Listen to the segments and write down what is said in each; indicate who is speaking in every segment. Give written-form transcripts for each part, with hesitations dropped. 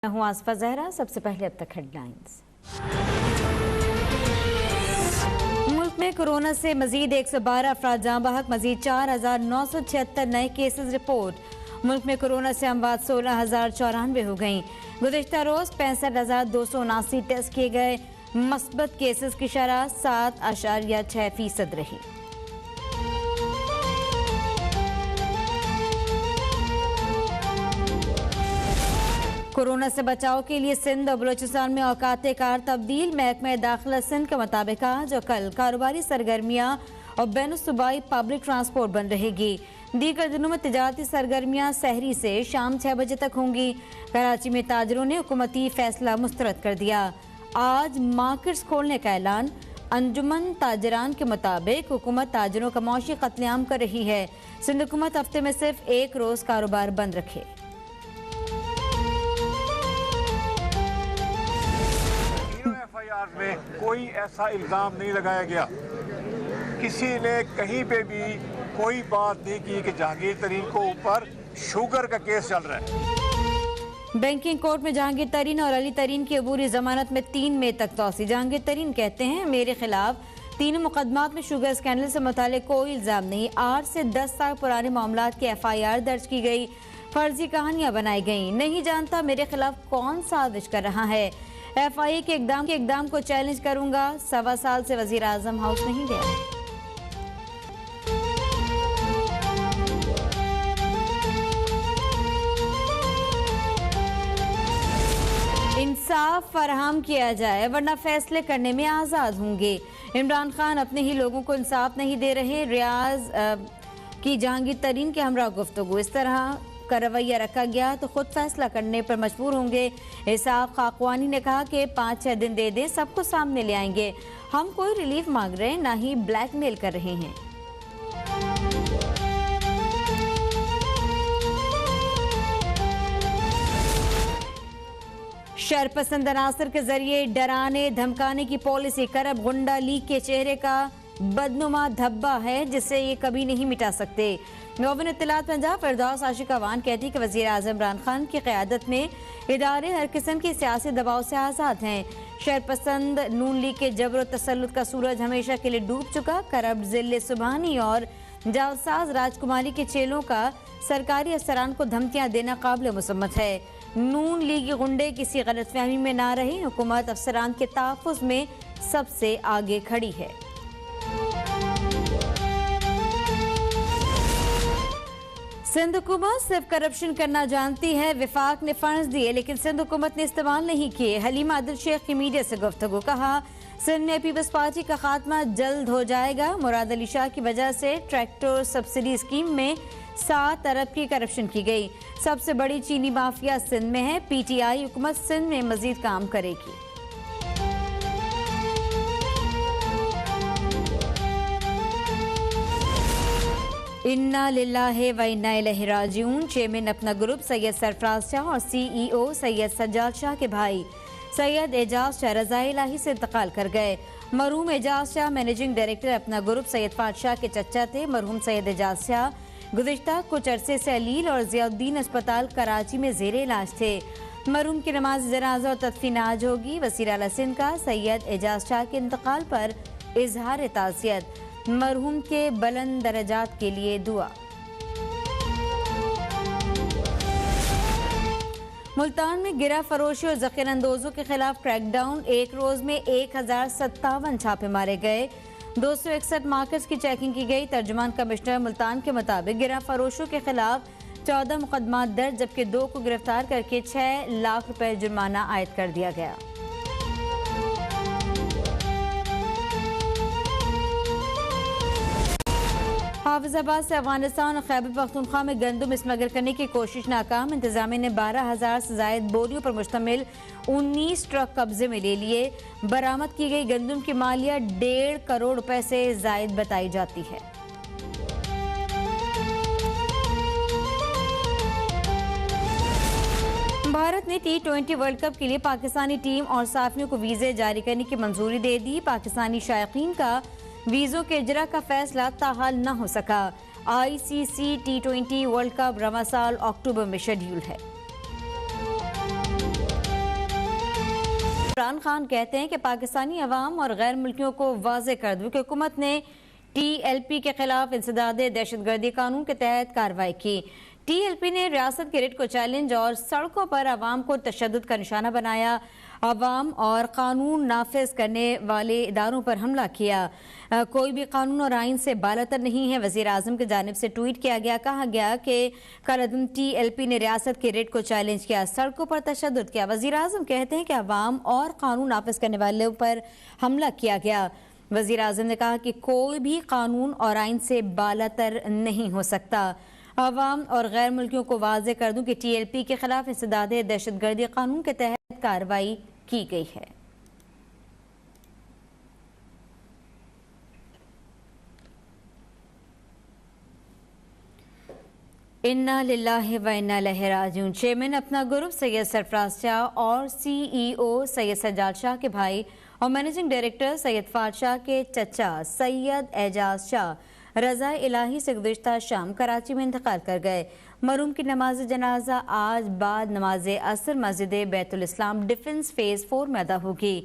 Speaker 1: मैं हूं आसफा जहरा। सबसे पहले अब तक हेडलाइंस। मुल्क में कोरोना से मजीद 112 अफराद जाँ बहक, मजीद 4,976 नए केसेस रिपोर्ट। मुल्क में कोरोना से अमवात 16,094 हो गई। गुज़िश्ता रोज 65,279 टेस्ट किए गए। मस्बत केसेस की शरह 7.6% रही। कोरोना से बचाव के लिए सिंध और बलोचिस्तान में औकात कार तब्दील। महकमा दाखिला सिंध के मुताबिक आज और कल कारोबारी सरगर्मियाँ और बैन सूबाई पब्लिक ट्रांसपोर्ट बंद रहेगी। दीगर दिनों में तिजारती सरगर्मियाँ सहरी से शाम 6 बजे तक होंगी। कराची में ताजरों ने हुकूमती फैसला मुस्तरद कर दिया। आज मार्केट्स खोलने का ऐलान। अंजुमन ताजरान के मुताबिक हुकूमत ताजरों का मौशी कत्लेआम कर रही है। सिंध हुकूमत हफ्ते में सिर्फ एक रोज कारोबार बंद रखे।
Speaker 2: एफआईआर में कोई ऐसा इल्ज़ाम नहीं लगाया गया, किसी ने कहीं पे भी कोई बात नहीं की कि जहांगीर तरीन को ऊपर शुगर का केस चल रहा है।
Speaker 1: बैंकिंग कोर्ट में जहांगीर तरीन और अली तरीन की अबूरी जमानत में 3 मई तक तौसी। जहांगीर तरीन कहते हैं, मेरे खिलाफ 3 मुकदमात में शुगर स्कैंडल से मुताल्लिक कोई इल्ज़ाम नहीं। 8 से 10 साल पुराने मामलात की एफआईआर दर्ज की गई, फर्जी कहानियां बनाई गई। नहीं जानता मेरे खिलाफ कौन साजिश कर रहा है। एफआईए के इकदाम को चैलेंज करूंगा। 1.25 साल से वजीर आजम हाउस नहीं गया। इंसाफ फराहम किया जाए वरना फैसले करने में आज़ाद होंगे। इमरान खान अपने ही लोगों को इंसाफ नहीं दे रहे। रियाज की जहांगीर तरीन के हमरा गुफ्तगू। इस तरह का रवैया रखा गया तो खुद फैसला करने पर मजबूर होंगे। इसाक खाकवानी ने कहा कि 5-6 दिन दे दें, सबको सामने ले आएंगे। हम कोई रिलीफ मांग रहे हैं, ना ही ब्लैकमेल कर रहे हैं। शरपसंद अनासर के जरिए डराने धमकाने की पॉलिसी करब गुंडा लीग के चेहरे का बदनुमा धब्बा है, जिसे ये कभी नहीं मिटा सकते। नौबिन इत्तलात पंजाब फिरदौस आशिक अवान कहती कि वज़ीर आज़म इमरान खान की क़यादत में इदारे हर किस्म की सियासी दबाव से आज़ाद हैं। शरपसंद नून लीग के जबर तसल्लुत का सूरज हमेशा के लिए डूब चुका। करब जिले सुबहानी और जालसाज राजकुमारी के चेलों का सरकारी अफसरान को धमकियाँ देना काबिल मुसम्मत है। नून लीगी गुंडे किसी गलतफहमी में ना रहे। हुकूमत अफसरान के तहफ़्फ़ुज़ में सबसे आगे खड़ी है। सिंध हुकूमत सिर्फ करप्शन करना जानती है। विफाक ने फंड्स दिए लेकिन सिंध हुकूमत ने इस्तेमाल नहीं किए। हलीमा आदिल शेख की मीडिया से गुफ्तगू। कहा, सिंध में पीपल्स पार्टी का खात्मा जल्द हो जाएगा। मुराद अली शाह की वजह से ट्रैक्टर सब्सिडी स्कीम में 7 अरब की करप्शन की गई। सबसे बड़ी चीनी माफिया सिंध में है। पीटीआई हुकूमत सिंध में मजीद काम करेगी। इन्ना लिल्लाहि व इन्ना इलैहि राजिऊन। चेयरमैन अपना ग्रुप सैयद सरफराज शाह और सीईओ सैयद सज्जाद शाह के भाई सैयद एजाज शाह रज़ाए इलाही से इंतकाल कर गए। मरहूम एजाज शाह मैनेजिंग डायरेक्टर अपना ग्रुप सैयद फात शाह के चचा थे। मरहूम सैयद एजाज शाह गुज़िश्ता कुछ अरसे से अलील और ज़ियाउद्दीन अस्पताल कराची में ज़ेरे इलाज थे। मरहूम की नमाज जनाजा और तदफीन आज होगी। वज़ीर आला सिंध का सैयद एजाज शाह के इंतकाल पर इजहार ताज़ियत। मरहूम के बुलंद दरजात के लिए दुआ। मुल्तान में गिरा फरोशी और ज़ख़ीरा अंदोजों के खिलाफ क्रैकडाउन। एक रोज में 1057 छापे मारे गए। 261 मार्केट्स की चेकिंग की गई। तर्जुमान कमिश्नर मुल्तान के मुताबिक गिरा फरोशों के खिलाफ 14 मुकदमात दर्ज, जबकि 2 को गिरफ्तार करके 6 लाख रुपए जुर्माना आयद कर दिया गया। हाफिजाबाद से अफगानिस्तान और खैबर पख्तूनख्वा में गंदम स्मगल करने की कोशिश नाकाम। इंतजामिया ने 12,000 से जायद बोरियों पर मुश्तमिल 19 ट्रक कब्जे में ले लिए। बरामद की गई गंदम की मालिया 1.5 करोड़ रुपए से जायद बताई जाती है। भारत ने T20 वर्ल्ड कप के लिए पाकिस्तानी टीम और साफियों को वीजे जारी करने की मंजूरी दे दी। पाकिस्तानी शायकीन का वीज़ों के इजरा का फैसला ताहाल न हो सका। ICC T20 वर्ल्ड कप रवां साल अक्टूबर में शेड्यूल है। इमरान खान कहते हैं कि पाकिस्तानी अवाम और गैर मुल्कियों को वाज़ेह कर दूं कि हुकूमत ने TLP के खिलाफ इंसदादे दहशतगर्दी कानून के तहत कार्रवाई की। TLP ने रियासत के रिट को चैलेंज और सड़कों पर अवाम को तशद्दुद का निशाना बनाया, अवाम और कानून नाफिज करने वाले इदारों पर हमला किया। कोई भी कानून और आइन से बालातर नहीं है। वज़ीर आज़म की जानिब से ट्वीट किया गया, कहा गया कि कल TLP ने रियासत के रिट को चैलेंज किया, सड़कों पर तशद्दुद किया। वज़ीर आज़म कहते हैं कि अवाम और कानून नाफिज करने वालों पर हमला किया गया। वज़ीर आज़म ने कहा कि कोई भी कानून और आइन से बालातर नहीं हो सकता। अवाम और गैर मुल्कियों को वाज़ेह कर दूं कि TLP के खिलाफ इंसदादे दहशतगर्दी कानून के तहत कार्रवाई की गई है। इन्ना लिल्लाहि व इन्ना इलैहि राजिऊन। चेयरमैन अपना ग्रुप सैयद सरफराज शाह और CEO सैयद सज्जाद शाह के भाई और managing director Syed Fahd Shah के चचा सैयद एजाज शाह रज़ा इलाही से गुज़िश्ता शाम कराची में इंतकाल कर गए। मरहूम की नमाज जनाजा आज बाद नमाज असर मस्जिद बैतुल इस्लाम डिफेंस फेज़ 4 में अदा होगी।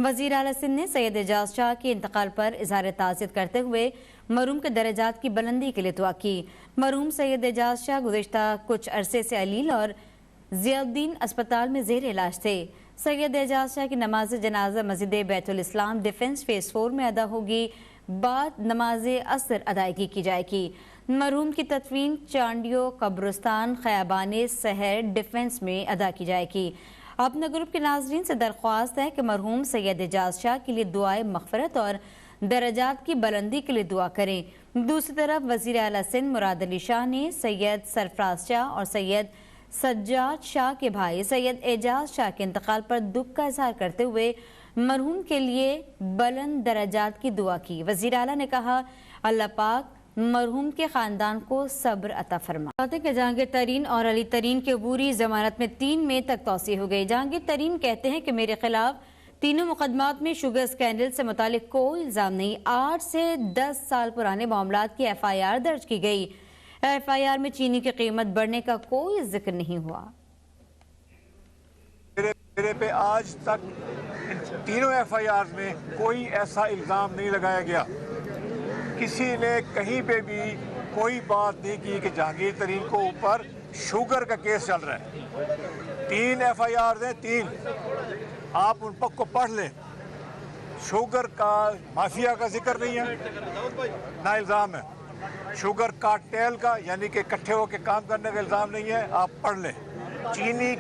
Speaker 1: वज़ीर आला सिंध ने सैयद एजाज शाह के इंतकाल पर इज़हार ताज़ियत करते हुए मरहूम के दर्जात की बुलंदी के लिए दुआ की। मरहूम सैयद एजाज शाह गुज़िश्ता कुछ अरसे से अलील और ज़ियाउद्दीन अस्पताल में ज़ेर इलाज थे। सैयद एजाज शाह की नमाज जनाजा मस्जिद बैतुल इस्लाम डिफेंस फेज़ 4 में अदा होगी, बाद नमाज असर अदायगी की जाएगी। मरहूम की तदफीन चांडियो कब्रिस्तान खयाबान शहर डिफेंस में अदा की जाएगी। अपने ग्रुप के नाज़रीन से दरख्वास्त है कि मरहूम सैयद एजाज शाह के लिए दुआए मग़फ़िरत और दर्जात की बुलंदी के लिए दुआ करें। दूसरी तरफ वज़ीर आला सिंध मुराद अली शाह ने सैयद सरफराज शाह और सैयद सज्जाद शाह के भाई सैयद एजाज शाह के इंतकाल पर दुख का इजहार करते हुए मरहूम के लिए बुलंद दर्जात की दुआ की। वज़ीर आला ने कहा, अल्लाह पाक मरहूम के ख़ानदान को सब्र अता फरमाए। जहांगीर तरीन और अली तरीन की अबूरी ज़मानत में 3 मई तक तौसी हो गई। जहांगीर तरीन कहते हैं कि मेरे खिलाफ तीनों मुकदमात में शुगर स्कैंडल से मुतालिक कोई इल्ज़ाम नहीं। 8 से 10 साल पुराने मामलात की FIR दर्ज की गई। FIR में चीनी की कीमत बढ़ने का कोई जिक्र नहीं हुआ।
Speaker 2: मेरे पे आज तक इन तीनों FIR में कोई ऐसा इल्ज़ाम नहीं लगाया गया। किसी ने कहीं पे भी कोई बात नहीं की कि जहांगीर तरीन को ऊपर शुगर का केस चल रहा है। 3 FIR हैं, 3 आप उन पक को पढ़ लें। शुगर का माफिया का जिक्र नहीं है, ना इल्ज़ाम है। शुगर कार्टेल का यानी कि इकट्ठे होकर काम करने का इल्ज़ाम नहीं है, आप पढ़ लें। चीनी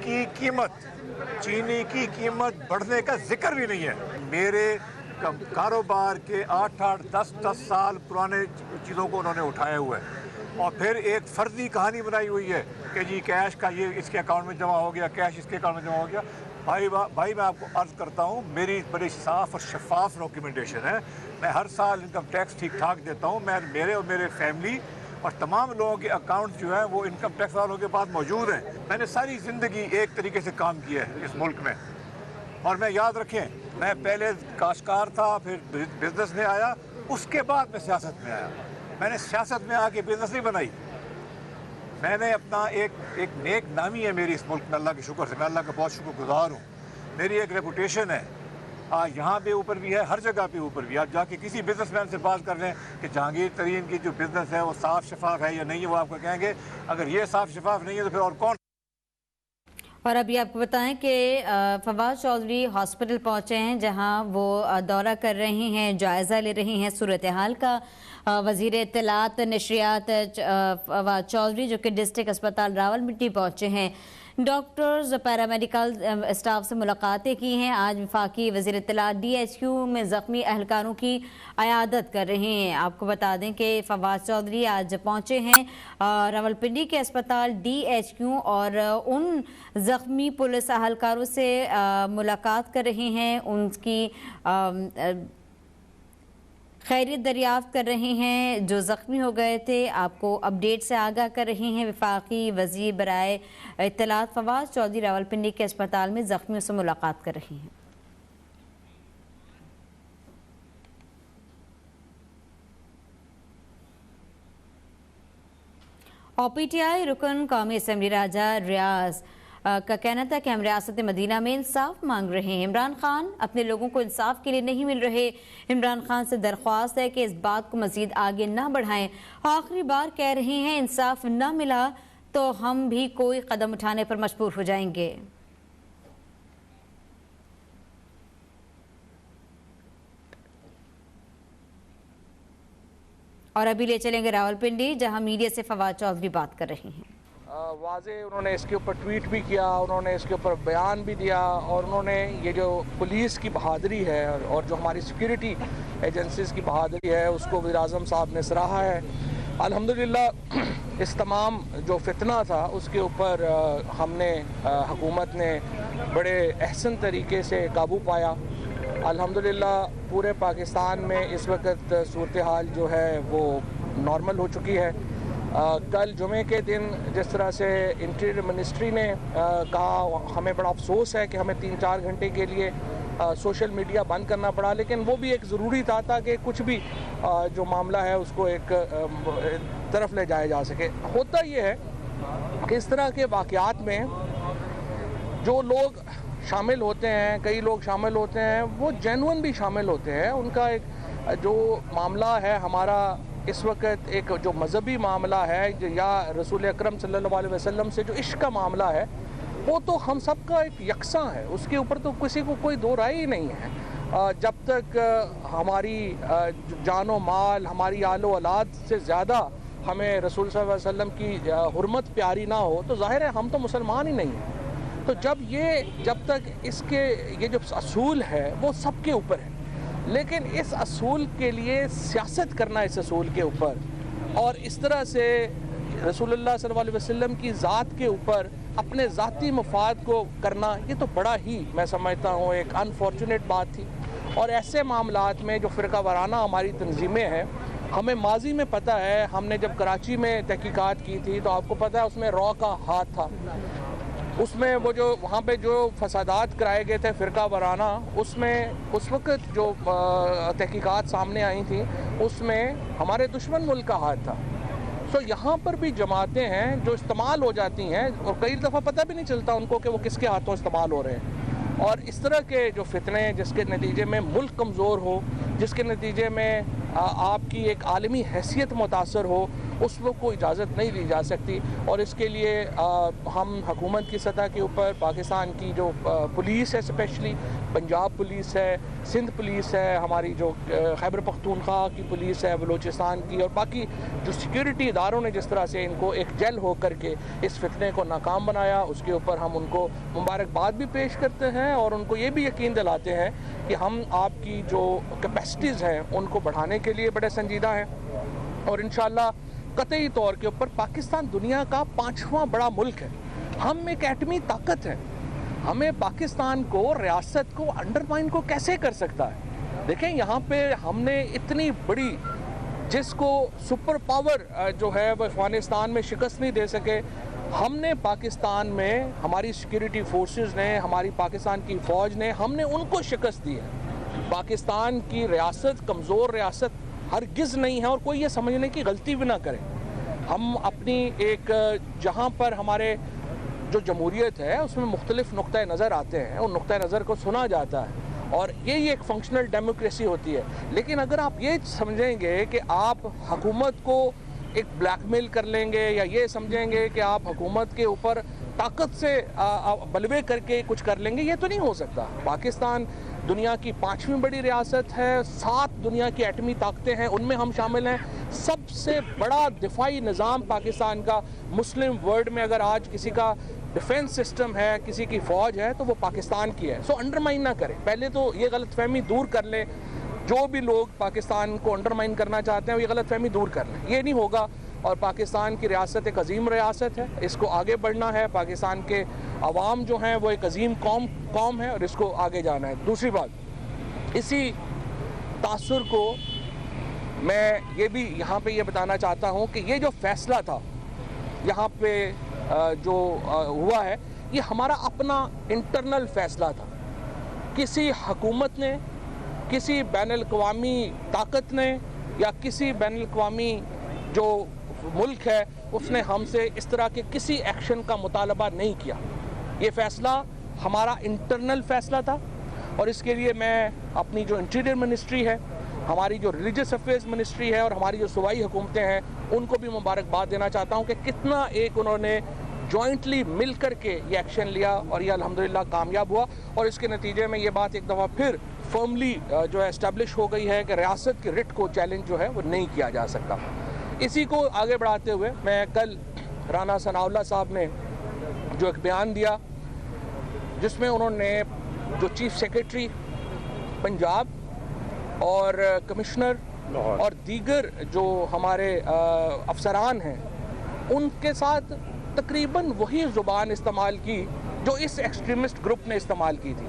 Speaker 2: की कीमत बढ़ने का जिक्र भी नहीं है। मेरे कारोबार के 8-8, 10-10 साल पुराने चीज़ों को उन्होंने उठाया हुआ है और फिर एक फर्जी कहानी बनाई हुई है कि जी कैश का ये इसके अकाउंट में जमा हो गया, कैश इसके अकाउंट में जमा हो गया। भाई मैं आपको अर्ज़ करता हूँ, मेरी बड़ी साफ़ और शफाफ डॉक्यूमेंटेशन है। मैं हर साल इनकम टैक्स ठीक ठाक देता हूँ। मैं मेरे और मेरे फैमिली और तमाम लोगों के अकाउंट जो है वो इनकम टैक्स वालों के पास मौजूद हैं। मैंने सारी ज़िंदगी एक तरीके से काम किया है इस मुल्क में। और मैं याद रखें, मैं पहले काश्तकार था, फिर बिजनेस में आया, उसके बाद मैं सियासत में आया। मैंने सियासत में आके बिजनेस नहीं बनाई। मैंने अपना एक नेक नामी है मेरी इस मुल्क में, अल्लाह के शुक्र से। मैं अल्लाह का बहुत शुक्रगुजार हूँ। मेरी एक रेपुटेशन है, यहाँ पे ऊपर भी है, हर जगह पे ऊपर भी। आप जाके किसी बिजनेसमैन से बात कर रहे हैं कि जहांगीर तरीन की जो बिज़नेस है वो साफ़ शफाफ है या नहीं है, वो आपको कहेंगे अगर ये साफ़ शफाफ नहीं है तो फिर और कौन।
Speaker 1: और अभी आपको बताएं कि फवाद चौधरी हॉस्पिटल पहुंचे हैं, जहां वो दौरा कर रहे हैं, जायज़ा ले रहे हैं सूरत हाल का। वज़ीर इत्तलात नशरियात फवाद चौधरी जो कि डिस्ट्रिक्ट अस्पताल रावलपिंडी पहुंचे हैं, डॉक्टर्स पैरामेडिकल स्टाफ से मुलाकातें की हैं। आज वफाकी वज़ीर इत्तलात DHQ में ज़ख्मी अहलकारों की अयादत कर रहे हैं। आपको बता दें कि फवाद चौधरी आज पहुंचे हैं रावलपिंडी के अस्पताल DHQ और उन ज़ख्मी पुलिस अहलकारों से मुलाकात कर रहे हैं, उनकी खैरियत दरियाफ्त कर रहे हैं जो ज़ख्मी हो गए थे। आपको अपडेट से आगाह कर रहे हैं वफाकी वज़ीर बराए इत्तलात फवाद चौधरी रावलपिंडी के अस्पताल में ज़ख्मियों से मुलाकात कर रहे हैं। और PTI रुकन कौमी असम्बली राजा रियाज का कहना था कि हम रियासत मदीना में इंसाफ मांग रहे हैं। इमरान खान अपने लोगों को इंसाफ के लिए नहीं मिल रहे। इमरान खान से दरख्वास्त है कि इस बात को मजीद आगे ना बढ़ाएं। आखिरी बार कह रहे हैं इंसाफ ना मिला तो हम भी कोई कदम उठाने पर मजबूर हो जाएंगे। और अभी ले चलेंगे रावलपिंडी, जहां मीडिया से फवाद चौधरी बात कर रहे हैं।
Speaker 3: वाज़े उन्होंने इसके ऊपर ट्वीट भी किया, उन्होंने इसके ऊपर बयान भी दिया और उन्होंने ये जो पुलिस की बहादुरी है और जो हमारी सिक्योरिटी एजेंसीज की बहादुरी है उसको वज़ीर आज़म साहब ने सराहा है। अल्हम्दुलिल्लाह इस तमाम जो फितना था उसके ऊपर हमने हुकूमत ने बड़े अहसन तरीके से काबू पाया। अल्हम्दुलिल्लाह पूरे पाकिस्तान में इस वक्त सूरत हाल जो है वो नॉर्मल हो चुकी है। कल जुमे के दिन जिस तरह से इंटीरियर मिनिस्ट्री ने कहा, हमें बड़ा अफसोस है कि हमें 3-4 घंटे के लिए सोशल मीडिया बंद करना पड़ा, लेकिन वो भी एक ज़रूरी था ताकि कुछ भी जो मामला है उसको एक तरफ ले जाया जा सके। होता ये है कि इस तरह के वाक़यात में जो लोग शामिल होते हैं, कई लोग शामिल होते हैं, वो जेन्युइन भी शामिल होते हैं। उनका एक जो मामला है हमारा इस वक्त एक जो मजहबी मामला है या रसूल अकरम सल्लल्लाहु अलैहि वसल्लम से जो इश्क का मामला है वो तो हम सब का एक यकसा है, उसके ऊपर तो किसी को कोई दो राय ही नहीं है। जब तक हमारी जानो माल, हमारी आलो औलाद से ज़्यादा हमें रसूल सल्लल्लाहु अलैहि वसल्लम की हुर्मत प्यारी ना हो तो ज़ाहिर है हम तो मुसलमान ही नहीं हैं। तो जब तक इसके ये जो असूल है वो सबके ऊपर है, लेकिन इस असूल के लिए सियासत करना इस असूल के ऊपर और इस तरह से रसूलुल्लाह सल्लल्लाहु अलैहि वसल्लम की ज़ात के ऊपर अपने ज़ाती मफाद को करना, ये तो बड़ा ही मैं समझता हूँ एक अनफॉर्चुनेट बात थी। और ऐसे मामलात में जो फ़िरका वाराना हमारी तंजीमें हैं, हमें माजी में पता है, हमने जब कराची में तहकीकात की थी तो आपको पता है उसमें रॉ का हाथ था। उसमें वो जो वहाँ पे जो फसादात कराए गए थे फ़िरका वाराना, उसमें उस वक्त जो तहकीकात सामने आई थी उसमें हमारे दुश्मन मुल्क का हाथ था। तो यहाँ पर भी जमातें हैं जो इस्तेमाल हो जाती हैं और कई दफ़ा पता भी नहीं चलता उनको कि वो किसके हाथों इस्तेमाल हो रहे हैं। और इस तरह के जो फितने जिसके नतीजे में मुल्क कमज़ोर हो, जिसके नतीजे में आपकी एक आलमी हैसियत मुतासर हो, उसको कोई इजाज़त नहीं दी जा सकती। और इसके लिए हम हुकूमत की सतह के ऊपर पाकिस्तान की जो पुलिस है, स्पेशली पंजाब पुलिस है, सिंध पुलिस है, हमारी जो खैबर पख्तूनख्वा की पुलिस है, बलूचिस्तान की, और बाकी जो सिक्योरिटी इदारों ने जिस तरह से इनको एक जेल हो करके इस फितने को नाकाम बनाया, उसके ऊपर हम उनको मुबारकबाद भी पेश करते हैं और उनको ये भी यकीन दिलाते हैं कि हम आपकी जो कैपेसिटीज़ हैं उनको बढ़ाने के लिए बड़े संजीदा हैं। और इंशाअल्लाह कतई तौर के ऊपर पाकिस्तान दुनिया का 5वां बड़ा मुल्क है, हम एक एटमी ताकत है, हमें पाकिस्तान को, रियासत को अंडरमाइन को कैसे कर सकता है। देखें यहाँ पे हमने इतनी बड़ी, जिसको सुपर पावर जो है वो अफगानिस्तान में शिकस्त नहीं दे सके, हमने पाकिस्तान में हमारी सिक्योरिटी फोर्सेस ने, हमारी पाकिस्तान की फ़ौज ने, हमने उनको शिकस्त दी है। पाकिस्तान की रियासत कमज़ोर रियासत हरगिज़ नहीं है और कोई ये समझने की गलती भी ना करे। हम अपनी एक जहाँ पर हमारे जो जमहूरियत है उसमें मुख्तलिफ नुक्ता नज़र आते हैं, उन नुक्ता नज़र को सुना जाता है और यही एक फंक्शनल डेमोक्रेसी होती है। लेकिन अगर आप ये समझेंगे कि आप हुकूमत को एक ब्लैकमेल कर लेंगे या ये समझेंगे कि आप हुकूमत के ऊपर ताकत से बलवे करके कुछ कर लेंगे, ये तो नहीं हो सकता। पाकिस्तान दुनिया की 5वीं बड़ी रियासत है, 7 दुनिया की एटमी ताकतें हैं, उनमें हम शामिल हैं। सबसे बड़ा दिफाई निज़ाम पाकिस्तान का, मुस्लिम वर्ल्ड में अगर आज किसी का डिफेंस सिस्टम है, किसी की फ़ौज है, तो वो पाकिस्तान की है। सो अंडरमाइन ना करें, पहले तो ये गलतफहमी दूर कर लें। जो भी लोग पाकिस्तान को अंडरमाइन करना चाहते हैं वो ये गलतफहमी दूर कर लें, ये नहीं होगा। और पाकिस्तान की रियासत एक अजीम रियासत है, इसको आगे बढ़ना है। पाकिस्तान के अवाम जो हैं वो एक अजीम कौम है और इसको आगे जाना है। दूसरी बात, इसी तासुर को मैं ये भी यहाँ पे ये बताना चाहता हूँ कि ये जो फैसला था यहाँ पे जो हुआ है, ये हमारा अपना इंटरनल फैसला था। किसी हुकूमत ने, किसी बैनुल-अक़वामी ताकत ने या किसी बैनुल-अक़वामी जो मुल्क है उसने हमसे इस तरह के किसी एक्शन का मुतालबा नहीं किया। ये फ़ैसला हमारा इंटरनल फ़ैसला था और इसके लिए मैं अपनी जो इंटीरियर मिनिस्ट्री है, हमारी जो रिलीजियस अफेयर्स मिनिस्ट्री है और हमारी जो सूबाई हुकूमतें हैं, उनको भी मुबारकबाद देना चाहता हूँ कि कितना एक उन्होंने जॉइंटली मिल कर के ये एक्शन लिया और ये अल्हम्दुलिल्लाह कामयाब हुआ। और इसके नतीजे में ये बात एक दफ़ा फिर फर्मली जो है एस्टेब्लिश हो गई है कि रियासत की रिट को चैलेंज जो है वो नहीं किया जा सकता। इसी को आगे बढ़ाते हुए मैं कल राना सनाउल्लाह साहब ने जो एक बयान दिया जिसमें उन्होंने जो चीफ सेक्रेटरी पंजाब और कमिश्नर और दीगर जो हमारे अफसरान हैं उनके साथ तकरीबन वही ज़ुबान इस्तेमाल की जो इस एक्सट्रीमिस्ट ग्रुप ने इस्तेमाल की थी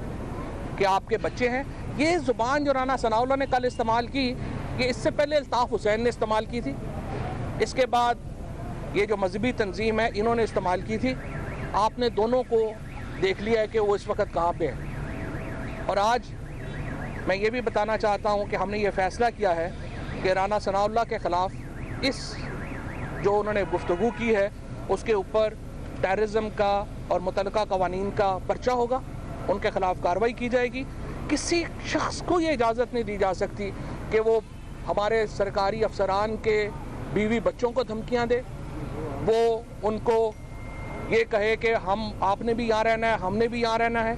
Speaker 3: कि आपके बच्चे हैं। ये ज़ुबान जो राना सनाउल्लाह ने कल इस्तेमाल की, ये इससे पहले अल्ताफ़ हुसैन ने इस्तेमाल की थी, इसके बाद ये जो मजहबी तंजीम है इन्होंने इस्तेमाल की थी। आपने दोनों को देख लिया है कि वो इस वक्त कहाँ पे हैं। और आज मैं ये भी बताना चाहता हूँ कि हमने ये फ़ैसला किया है कि राना सनाउल्लाह के ख़िलाफ़ इस जो उन्होंने गुफ्तगू की है उसके ऊपर टेररिज्म का और मुतलका कवानीन का पर्चा होगा, उनके ख़िलाफ़ कार्रवाई की जाएगी। किसी शख्स को ये इजाज़त नहीं दी जा सकती कि वो हमारे सरकारी अफसरान के बीवी बच्चों को धमकियाँ दे, वो उनको ये कहे कि हम आपने भी यहाँ रहना है, हमने भी यहाँ रहना है,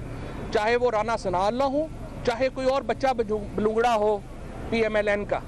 Speaker 3: चाहे वो राना सनाउल्लाह हो, चाहे कोई और बच्चा बलूंगड़ा हो PMLN का।